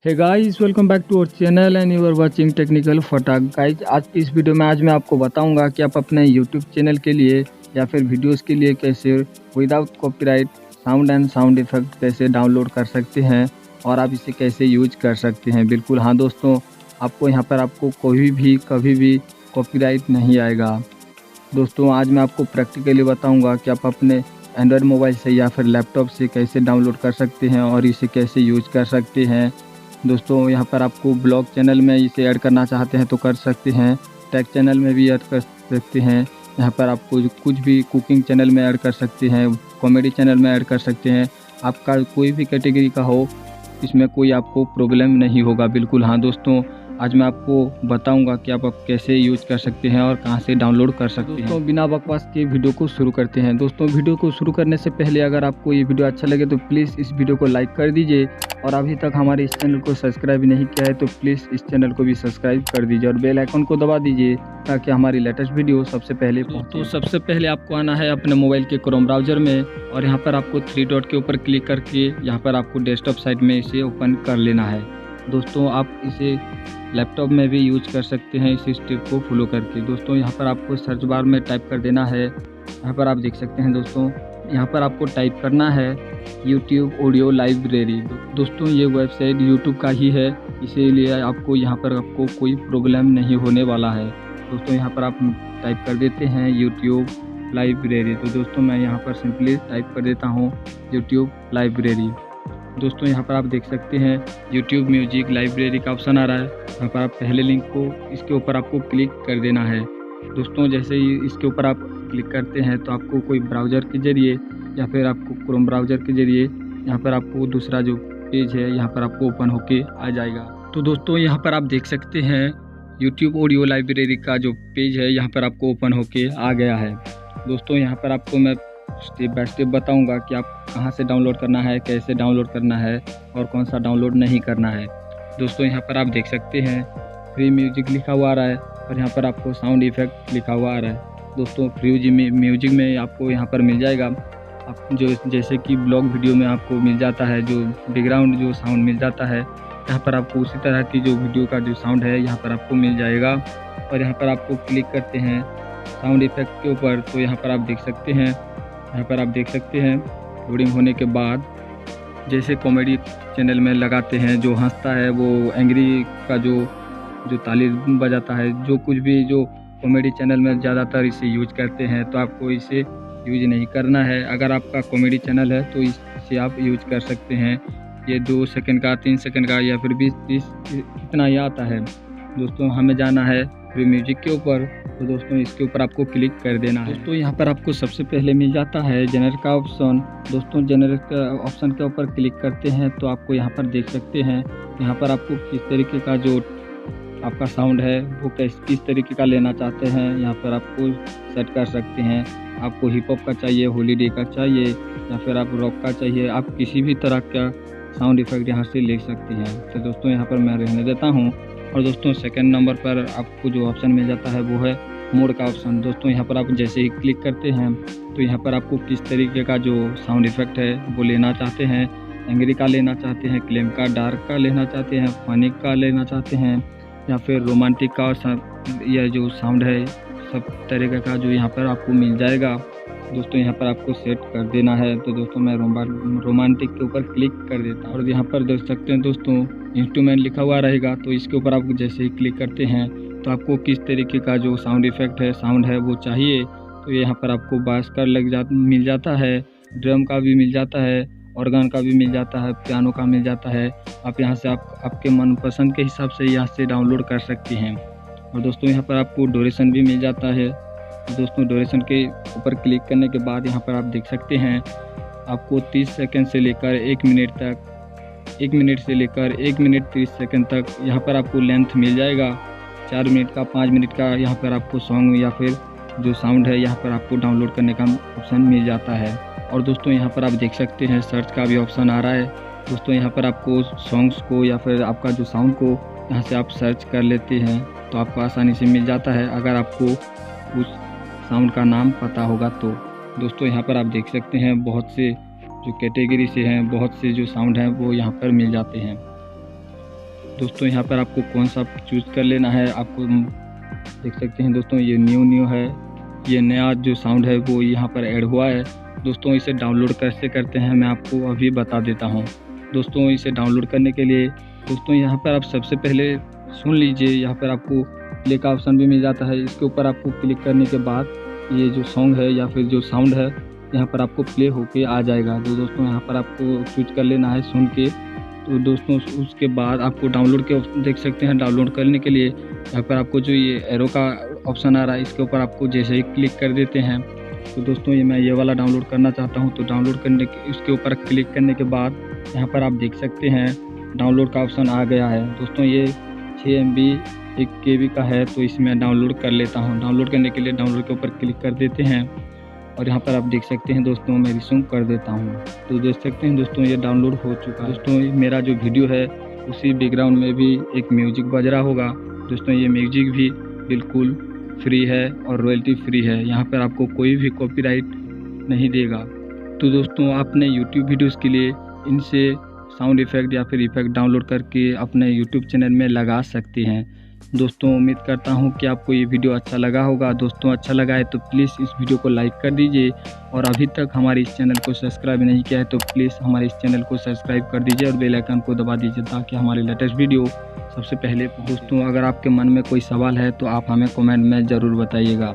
Hey guys, welcome back to our channel and you are watching technical Fatak. Guys, आज की इस video में मैं आपको बताऊंगा कि आप अपने यूट्यूब चैनल के लिए या फिर वीडियोस के लिए कैसे without copyright sound and sound effect कैसे डाउनलोड कर सकते हैं और आप इसे कैसे यूज कर सकते हैं। बिल्कुल हाँ दोस्तों, आपको यहाँ पर आपको कोई भी कभी भी कॉपीराइट नहीं आएगा। दोस्तों आज मैं आपको प्रैक्टिकली बताऊँगा कि आप अपने एंड्रॉयड मोबाइल से या फिर लैपटॉप से कैसे डाउनलोड कर सकते हैं और इसे कैसे यूज कर सकते हैं। दोस्तों यहाँ पर आपको ब्लॉग चैनल में इसे ऐड करना चाहते हैं तो कर सकते हैं, टेक चैनल में भी ऐड कर सकते हैं, यहाँ पर आपको कुछ भी कुकिंग चैनल में ऐड कर सकते हैं, कॉमेडी चैनल में ऐड कर सकते हैं। आपका कोई भी कैटेगरी का हो, इसमें कोई आपको प्रॉब्लम नहीं होगा। बिल्कुल हाँ दोस्तों, आज मैं आपको बताऊंगा कि आप कैसे यूज कर सकते हैं और कहां से डाउनलोड कर सकते हैं। दोस्तों बिना बकवास के वीडियो को शुरू करते हैं। दोस्तों वीडियो को शुरू करने से पहले अगर आपको ये वीडियो अच्छा लगे तो प्लीज़ इस वीडियो को लाइक कर दीजिए और अभी तक हमारे इस चैनल को सब्सक्राइब नहीं किया है तो प्लीज़ इस चैनल को भी सब्सक्राइब कर दीजिए और बेल आइकन को दबा दीजिए ताकि हमारी लेटेस्ट वीडियो सबसे पहले पहुंचे। तो सबसे पहले आपको आना है अपने मोबाइल के क्रोम ब्राउजर में और यहाँ पर आपको 3 डॉट के ऊपर क्लिक करके यहाँ पर आपको डेस्कटॉप साइट में इसे ओपन कर लेना है। दोस्तों आप इसे लैपटॉप में भी यूज कर सकते हैं इस स्टेप को फॉलो करके। दोस्तों यहाँ पर आपको सर्च बार में टाइप कर देना है, यहाँ पर आप देख सकते हैं दोस्तों, यहाँ पर आपको टाइप करना है YouTube ऑडियो लाइब्रेरी। दोस्तों ये वेबसाइट YouTube का ही है, इसीलिए आपको यहाँ पर आपको कोई प्रॉब्लम नहीं होने वाला है। दोस्तों यहाँ पर आप टाइप कर देते हैं YouTube लाइब्रेरी। तो दोस्तों मैं यहाँ पर सिंपली टाइप कर देता हूँ YouTube लाइब्रेरी। दोस्तों यहाँ पर आप देख सकते हैं YouTube म्यूजिक लाइब्रेरी का ऑप्शन आ रहा है। यहाँ पर आप पहले लिंक को इसके ऊपर आपको क्लिक कर देना है। दोस्तों जैसे ही इसके ऊपर आप क्लिक करते हैं तो आपको कोई ब्राउज़र के ज़रिए या फिर आपको क्रोम ब्राउज़र के ज़रिए यहाँ पर आपको दूसरा जो पेज है यहाँ पर आपको ओपन होके आ जाएगा। तो दोस्तों यहाँ पर आप देख सकते हैं YouTube ऑडियो लाइब्रेरी का जो पेज है यहाँ पर आपको ओपन होके आ गया है। दोस्तों यहाँ पर आपको मैं स्टेप बाय स्टेप बताऊंगा कि आप कहां से डाउनलोड करना है, कैसे डाउनलोड करना है और कौन सा डाउनलोड नहीं करना है। दोस्तों यहाँ पर आप देख सकते हैं फ्री म्यूजिक लिखा हुआ आ रहा है और यहाँ पर आपको साउंड इफेक्ट लिखा हुआ आ रहा है। दोस्तों फ्री म्यूजिक में आपको यहाँ पर मिल जाएगा आप जो जैसे कि ब्लॉग वीडियो में आपको मिल जाता है जो बैकग्राउंड जो साउंड मिल जाता है, यहाँ पर आपको उसी तरह की जो वीडियो का जो साउंड है यहाँ पर आपको मिल जाएगा। और यहाँ पर आपको क्लिक करते हैं साउंड इफेक्ट के ऊपर तो यहाँ पर आप देख सकते हैं, यहाँ पर आप देख सकते हैं लोडिंग होने के बाद जैसे कॉमेडी चैनल में लगाते हैं, जो हंसता है वो एंग्री का जो ताली बजाता है, जो कुछ भी जो कॉमेडी चैनल में ज़्यादातर इसे यूज करते हैं तो आपको इसे यूज नहीं करना है। अगर आपका कॉमेडी चैनल है तो इसे आप यूज कर सकते हैं। ये 2 सेकंड का, 3 सेकंड का या फिर 20-30 इतना ही आता है। दोस्तों हमें जाना है फ्री म्यूजिक के ऊपर, तो दोस्तों इसके ऊपर आपको क्लिक कर देना है। दोस्तों यहाँ पर आपको सबसे पहले मिल जाता है जनरल का ऑप्शन। दोस्तों जनरल का ऑप्शन के ऊपर क्लिक करते हैं तो आपको यहाँ पर देख सकते हैं यहाँ पर आपको किस तरीके का जो आपका साउंड है वो किस तरीके का लेना चाहते हैं यहाँ पर आपको सेट कर सकते हैं। आपको हिप हॉप का चाहिए, हॉलीडे का चाहिए या फिर आप रॉक का चाहिए, आप किसी भी तरह का साउंड इफेक्ट यहाँ से ले सकते हैं। तो दोस्तों यहाँ पर मैं रहने देता हूँ। और दोस्तों सेकंड नंबर पर आपको जो ऑप्शन मिल जाता है वो है मोड का ऑप्शन। दोस्तों यहाँ पर आप जैसे ही क्लिक करते हैं तो यहाँ पर आपको किस तरीके का जो साउंड इफेक्ट है वो लेना चाहते हैं, एंग्री का लेना चाहते हैं, क्लेम का, डार्क का लेना चाहते हैं, फनी का लेना चाहते हैं या फिर रोमांटिक का, यह जो साउंड है सब तरीके का जो यहाँ पर आपको मिल जाएगा। दोस्तों यहाँ पर आपको सेट कर देना है। तो दोस्तों मैं रोमांटिक के ऊपर क्लिक कर देता हूँ और यहाँ पर देख सकते हैं दोस्तों इंस्ट्रूमेंट लिखा हुआ रहेगा, तो इसके ऊपर आप जैसे ही क्लिक करते हैं तो आपको किस तरीके का जो साउंड इफेक्ट है, साउंड है वो चाहिए। तो यहाँ पर आपको बास का मिल जाता है, ड्रम का भी मिल जाता है, ऑर्गन का भी मिल जाता है, पियानो का मिल जाता है। आप यहाँ से आपके मनपसंद के हिसाब से यहाँ से डाउनलोड कर सकते हैं। और दोस्तों यहाँ पर आपको ड्यूरेशन भी मिल जाता है। दोस्तों ड्यूरेशन के ऊपर क्लिक करने के बाद यहाँ पर आप देख सकते हैं आपको 30 सेकंड से लेकर 1 मिनट तक, 1 मिनट से लेकर 1 मिनट 30 सेकंड तक यहाँ पर आपको लेंथ मिल जाएगा। 4 मिनट का, 5 मिनट का यहाँ पर आपको सॉन्ग या फिर जो साउंड है यहाँ पर आपको डाउनलोड करने का ऑप्शन मिल जाता है। और दोस्तों यहाँ पर आप देख सकते हैं सर्च का भी ऑप्शन आ रहा है। दोस्तों यहाँ पर आपको सॉन्ग्स को या फिर आपका जो साउंड को यहाँ से आप सर्च कर लेते हैं तो आपको आसानी से मिल जाता है अगर आपको उस साउंड का नाम पता होगा तो। दोस्तों यहाँ पर आप देख सकते हैं बहुत से जो कैटेगरी से हैं, बहुत से जो साउंड हैं वो यहाँ पर मिल जाते हैं। दोस्तों यहाँ पर आपको कौन सा चूज़ कर लेना है। आपको देख सकते हैं दोस्तों ये न्यू है, ये नया जो साउंड है वो यहाँ पर ऐड हुआ है। दोस्तों इसे डाउनलोड कैसे करते हैं मैं आपको अभी बता देता हूँ। दोस्तों इसे डाउनलोड करने के लिए दोस्तों यहाँ पर आप सबसे पहले सुन लीजिए, यहाँ पर आपको प्ले का ऑप्शन भी मिल जाता है। इसके ऊपर आपको क्लिक करने के बाद ये जो सॉन्ग है या फिर जो साउंड है यहाँ पर आपको प्ले होके आ जाएगा। तो दोस्तों यहाँ पर आपको चूज कर लेना है सुन के। तो दोस्तों उसके बाद आपको डाउनलोड के ऑप्शन देख सकते हैं। डाउनलोड करने के लिए यहाँ पर आपको जो ये एरो का ऑप्शन आ रहा है इसके ऊपर आपको जैसे ही क्लिक कर देते हैं तो दोस्तों मैं ये वाला डाउनलोड करना चाहता हूँ। तो डाउनलोड करने के उसके ऊपर क्लिक करने के बाद यहाँ पर आप देख सकते हैं डाउनलोड का ऑप्शन आ गया है। दोस्तों ये 6 MB 1 KB का है, तो इसमें डाउनलोड कर लेता हूँ। डाउनलोड करने के लिए डाउनलोड के ऊपर क्लिक कर देते हैं और यहाँ पर आप देख सकते हैं दोस्तों मैं रिज्यूम कर देता हूँ। तो देख सकते हैं दोस्तों ये डाउनलोड हो चुका है। दोस्तों मेरा जो वीडियो है उसी बैकग्राउंड में भी एक म्यूजिक बज रहा होगा। दोस्तों ये म्यूजिक भी बिल्कुल फ्री है और रॉयल्टी फ्री है, यहाँ पर आपको कोई भी कॉपीराइट नहीं देगा। तो दोस्तों अपने यूट्यूब वीडियोज़ के लिए इनसे साउंड इफ़ेक्ट या फिर इफ़ेक्ट डाउनलोड करके अपने यूट्यूब चैनल में लगा सकते हैं। दोस्तों उम्मीद करता हूं कि आपको ये वीडियो अच्छा लगा होगा। दोस्तों अच्छा लगा है तो प्लीज़ इस वीडियो को लाइक कर दीजिए और अभी तक हमारे इस चैनल को सब्सक्राइब नहीं किया है तो प्लीज़ हमारे इस चैनल को सब्सक्राइब कर दीजिए और बेल आइकन को दबा दीजिए ताकि हमारे लेटेस्ट वीडियो सबसे पहले। दोस्तों अगर आपके मन में कोई सवाल है तो आप हमें कमेंट में ज़रूर बताइएगा।